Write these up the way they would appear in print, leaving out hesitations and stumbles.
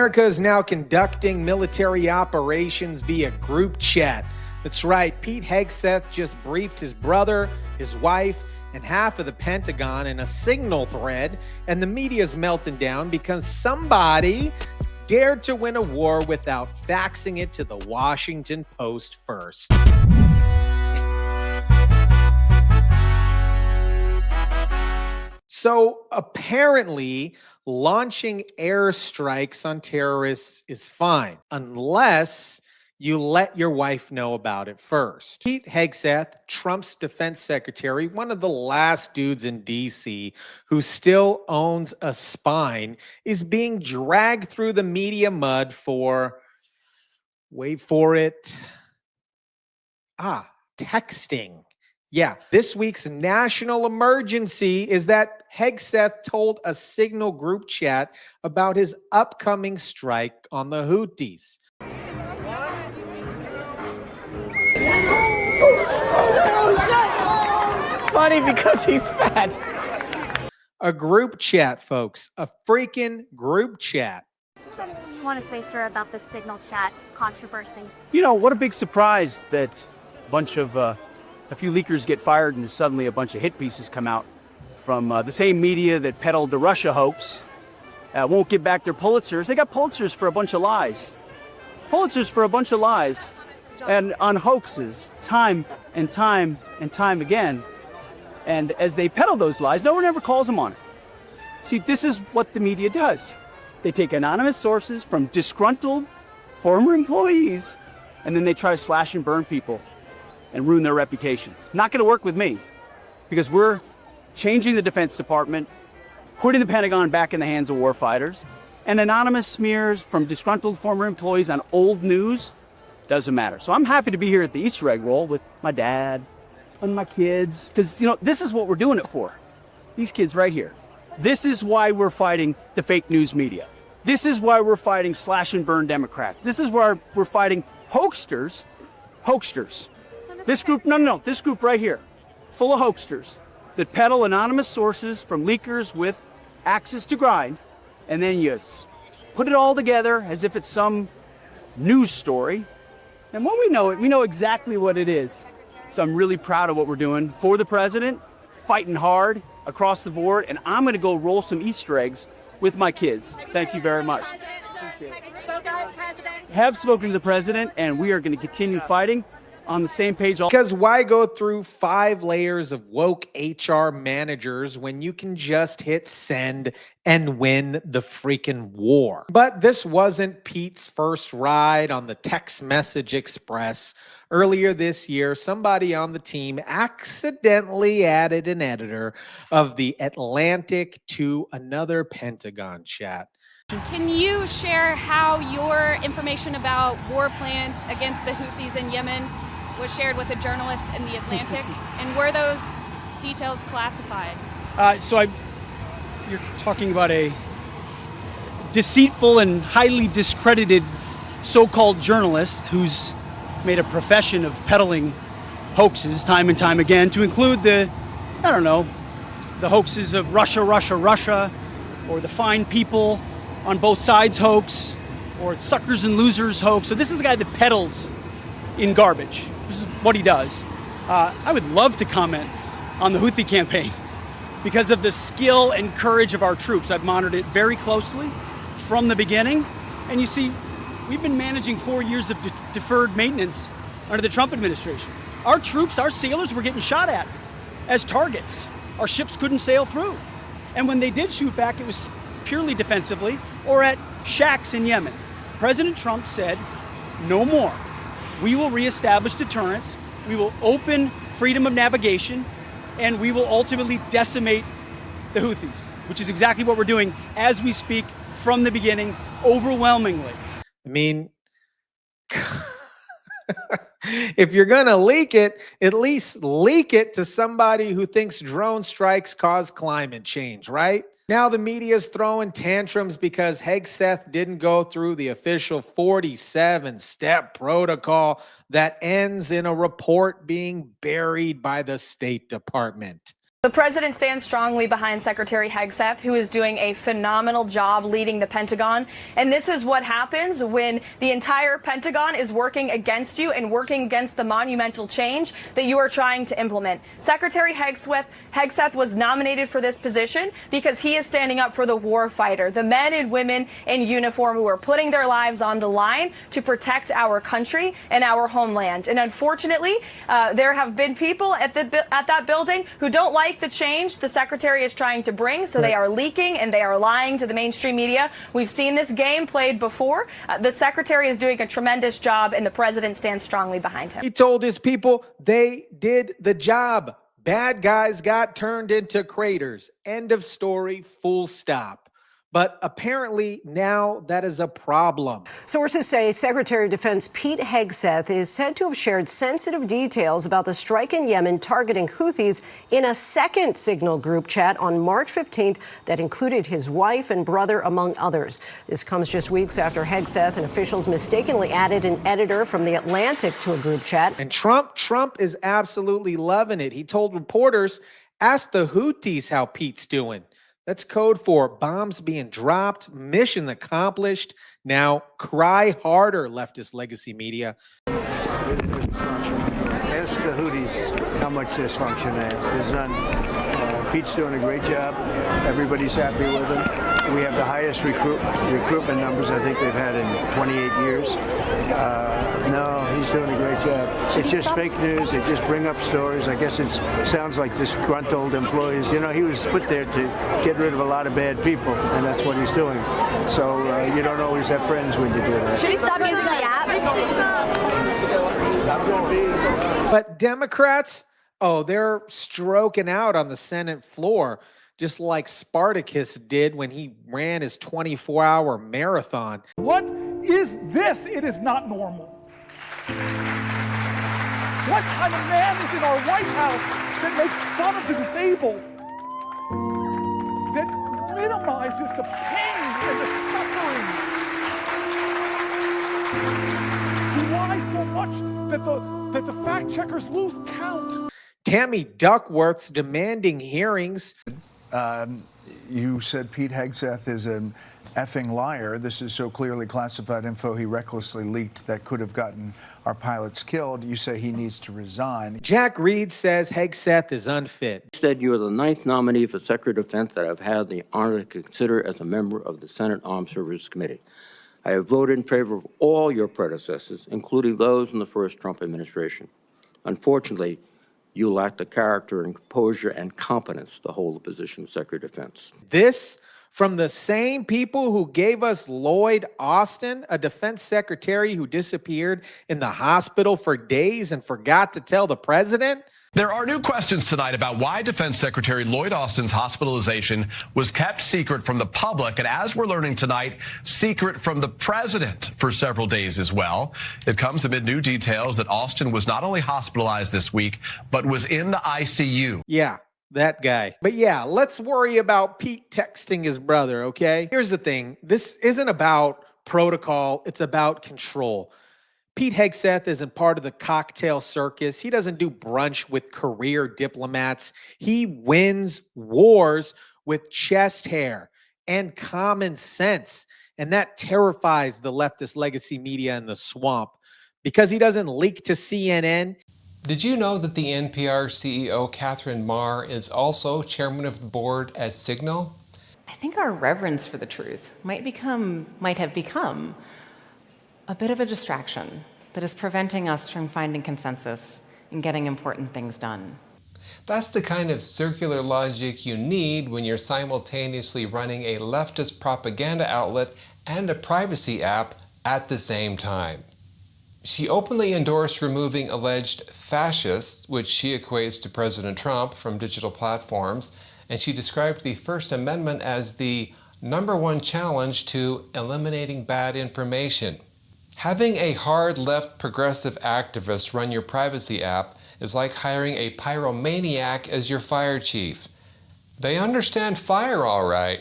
America is now conducting military operations via group chat. That's right, Pete Hegseth just briefed his brother, his wife, and half of the Pentagon in a signal thread, and the media's melting down because somebody dared to win a war without faxing it to the Washington Post first. So apparently, launching airstrikes on terrorists is fine, unless you let your wife know about it first. Pete Hegseth, Trump's defense secretary, one of the last dudes in D.C. who still owns a spine, is being dragged through the media mud for, wait for it, texting. Yeah, this week's national emergency is that Hegseth told a Signal group chat about his upcoming strike on the Houthis. It's funny because he's fat. A group chat, folks. A freaking group chat. What do you want to say, sir, about the Signal chat controversy? You know, what a big surprise that a few leakers get fired and suddenly a bunch of hit pieces come out from the same media that peddled the Russia hoax. Won't give back their Pulitzers. They got Pulitzers for a bunch of lies. Pulitzers for a bunch of lies and on hoaxes time and time and time again. And as they peddle those lies, no one ever calls them on it. See, this is what the media does. They take anonymous sources from disgruntled former employees, and then they try to slash and burn people and ruin their reputations. Not going to work with me, because we're changing the Defense Department, putting the Pentagon back in the hands of warfighters, and anonymous smears from disgruntled former employees on old news doesn't matter. So I'm happy to be here at the Easter egg roll with my dad and my kids, because, you know, this is what we're doing it for. These kids right here. This is why we're fighting the fake news media. This is why we're fighting slash and burn Democrats. This is why we're fighting hoaxsters. This group, this group right here, full of hoaxsters that peddle anonymous sources from leakers with axes to grind, and then you put it all together as if it's some news story. And when we know exactly what it is. So I'm really proud of what we're doing for the president, fighting hard across the board, and I'm going to go roll some Easter eggs with my kids. Thank you very much. Have spoken to the president, and we are going to continue fighting on the same page. Because why go through 5 layers of woke HR managers when you can just hit send and win the freaking war? But this wasn't Pete's first ride on the text message express. Earlier this year, somebody on the team accidentally added an editor of The Atlantic to another Pentagon chat. Can you share how your information about war plans against the Houthis in Yemen was shared with a journalist in The Atlantic? And were those details classified? You're talking about a deceitful and highly discredited so-called journalist who's made a profession of peddling hoaxes time and time again, to include the hoaxes of Russia, or the fine people on both sides hoax, or suckers and losers hoax. So this is the guy that peddles in garbage. This is what he does. I would love to comment on the Houthi campaign because of the skill and courage of our troops. I've monitored it very closely from the beginning. And you see, we've been managing 4 years of deferred maintenance under the Trump administration. Our troops, our sailors were getting shot at as targets. Our ships couldn't sail through. And when they did shoot back, it was purely defensively or at shacks in Yemen. President Trump said, no more. We will reestablish deterrence, we will open freedom of navigation, and we will ultimately decimate the Houthis, which is exactly what we're doing as we speak from the beginning, overwhelmingly. I mean, if you're going to leak it, at least leak it to somebody who thinks drone strikes cause climate change, right? Now the media's throwing tantrums because Hegseth didn't go through the official 47-step protocol that ends in a report being buried by the State Department. The president stands strongly behind Secretary Hegseth, who is doing a phenomenal job leading the Pentagon. And this is what happens when the entire Pentagon is working against you and working against the monumental change that you are trying to implement. Secretary Hegseth was nominated for this position because he is standing up for the war fighter, the men and women in uniform who are putting their lives on the line to protect our country and our homeland. And unfortunately, there have been people at that building who don't like the change the secretary is trying to bring, so they are leaking and they are lying to the mainstream media. We've seen this game played before. The secretary is doing a tremendous job, and the president stands strongly behind him. He told his people they did the job. Bad guys got turned into craters. End of story, full stop. But apparently now that is a problem. Sources say Secretary of Defense Pete Hegseth is said to have shared sensitive details about the strike in Yemen targeting Houthis in a second Signal group chat on March 15th that included his wife and brother, among others. This comes just weeks after Hegseth and officials mistakenly added an editor from The Atlantic to a group chat. And Trump is absolutely loving it. He told reporters, ask the Houthis how Pete's doing. That's code for bombs being dropped, mission accomplished. Now, cry harder, leftist legacy media. Ask the Houthis how much dysfunction there's none. Pete's doing a great job. Everybody's happy with him. We have the highest recruitment numbers I think they've had in 28 years. No, he's doing a great job. It's just fake news. They just bring up stories. I guess it sounds like disgruntled employees. You know, he was put there to get rid of a lot of bad people, and that's what he's doing. So you don't always have friends when you do that. Should he stop using the app? But Democrats, they're stroking out on the Senate floor, just like Spartacus did when he ran his 24-hour marathon. What is this? It is not normal. What kind of man is in our White House that makes fun of the disabled, that minimizes the pain and the suffering? Why so much that the fact checkers lose count? Tammy Duckworth's demanding hearings. You said Pete Hegseth is an effing liar. This is so clearly classified info he recklessly leaked that could have gotten our pilots killed. You say he needs to resign. Jack Reed says Hegseth is unfit. Instead, you are the 9th nominee for Secretary of Defense that I've had the honor to consider as a member of the Senate Armed Services Committee. I have voted in favor of all your predecessors, including those in the first Trump administration. Unfortunately, you lack the character and composure and competence to hold the position of Secretary of Defense. This from the same people who gave us Lloyd Austin, a defense secretary who disappeared in the hospital for days and forgot to tell the president? There are new questions tonight about why Defense Secretary Lloyd Austin's hospitalization was kept secret from the public, and as we're learning tonight, secret from the president for several days as well. It comes amid new details that Austin was not only hospitalized this week, but was in the ICU. Yeah, that guy. But yeah, let's worry about Pete texting his brother, okay? Here's the thing. This isn't about protocol. It's about control. Pete Hegseth isn't part of the cocktail circus. He doesn't do brunch with career diplomats. He wins wars with chest hair and common sense. And that terrifies the leftist legacy media in the swamp because he doesn't leak to CNN. Did you know that the NPR CEO, Catherine Marr, is also chairman of the board at Signal? I think our reverence for the truth might have become a bit of a distraction that is preventing us from finding consensus and getting important things done. That's the kind of circular logic you need when you're simultaneously running a leftist propaganda outlet and a privacy app at the same time. She openly endorsed removing alleged fascists, which she equates to President Trump, from digital platforms, and she described the First Amendment as the #1 challenge to eliminating bad information. Having a hard left progressive activist run your privacy app is like hiring a pyromaniac as your fire chief. They understand fire all right,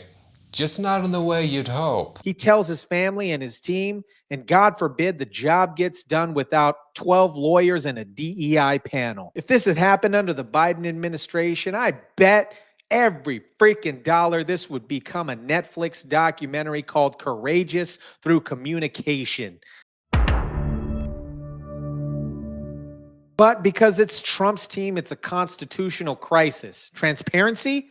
just not in the way you'd hope. He tells his family and his team, and God forbid the job gets done without 12 lawyers and a DEI panel. If this had happened under the Biden administration, I bet every freaking dollar this would become a Netflix documentary called Courageous Through Communication. But because it's Trump's team, it's a constitutional crisis. Transparency?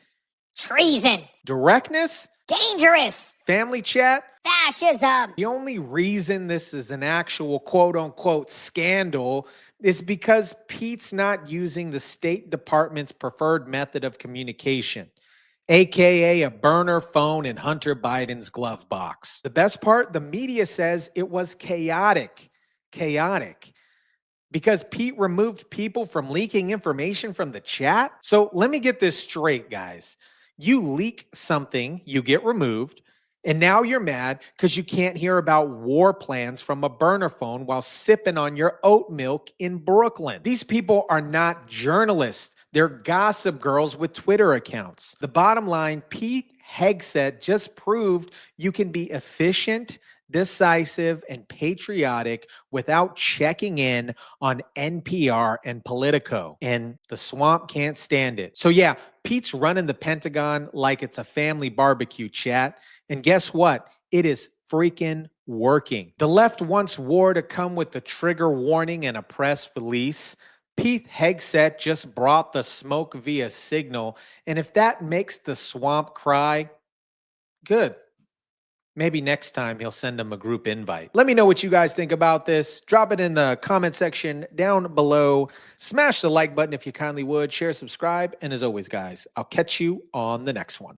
Treason. Directness? Dangerous. Family chat? Fascism. The only reason this is an actual quote-unquote scandal is because Pete's not using the State Department's preferred method of communication, aka a burner phone in Hunter Biden's glove box. The best part, the media says it was chaotic. Because Pete removed people from leaking information from the chat. So let me get this straight, guys. You leak something, you get removed, and now you're mad because you can't hear about war plans from a burner phone while sipping on your oat milk in Brooklyn. These people are not journalists. They're gossip girls with Twitter accounts. The bottom line, Pete Hegseth just proved you can be efficient, decisive, and patriotic without checking in on NPR and Politico. And the swamp can't stand it. So yeah, Pete's running the Pentagon like it's a family barbecue, chat. And guess what? It is freaking working. The left wants war to come with a trigger warning and a press release. Pete Hegseth just brought the smoke via signal. And if that makes the swamp cry, good. Maybe next time he'll send them a group invite. Let me know what you guys think about this. Drop it in the comment section down below. Smash the like button if you kindly would. Share, subscribe. And as always, guys, I'll catch you on the next one.